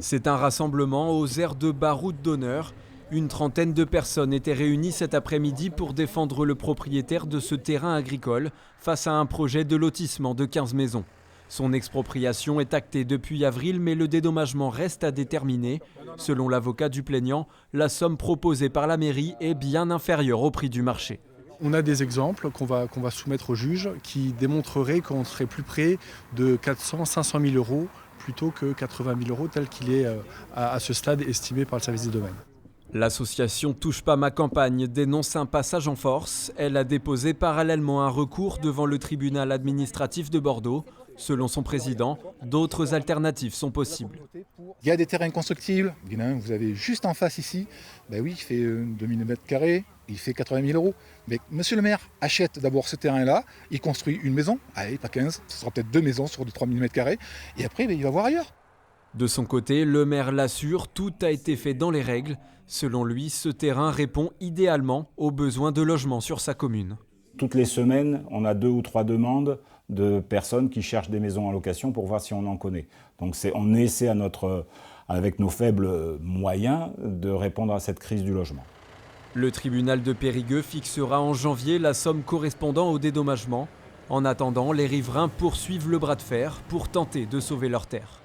C'est un rassemblement aux aires de Baroud d'honneur. Une trentaine de personnes étaient réunies cet après-midi pour défendre le propriétaire de ce terrain agricole face à un projet de lotissement de 15 maisons. Son expropriation est actée depuis avril, mais le dédommagement reste à déterminer. Selon l'avocat du plaignant, la somme proposée par la mairie est bien inférieure au prix du marché. On a des exemples qu'on va soumettre au juge qui démontreraient qu'on serait plus près de 400-500 000 euros plutôt que 80 000 euros tel qu'il est à ce stade estimé par le service des domaines. L'association Touche pas ma campagne dénonce un passage en force. Elle a déposé parallèlement un recours devant le tribunal administratif de Bordeaux. Selon son président, d'autres alternatives sont possibles. Il y a des terrains constructibles. Vous avez juste en face ici, ben oui, il fait 2000 m², il fait 80 000 euros. Mais monsieur le maire achète d'abord ce terrain-là, il construit une maison, allez, pas 15, ce sera peut-être 2 maisons sur 3 000 m², et après ben, il va voir ailleurs. De son côté, le maire l'assure, tout a été fait dans les règles. Selon lui, ce terrain répond idéalement aux besoins de logement sur sa commune. Toutes les semaines, on a 2 ou 3 demandes de personnes qui cherchent des maisons en location pour voir si on en connaît. Donc on essaie avec nos faibles moyens de répondre à cette crise du logement. Le tribunal de Périgueux fixera en janvier la somme correspondant au dédommagement. En attendant, les riverains poursuivent le bras de fer pour tenter de sauver leurs terres.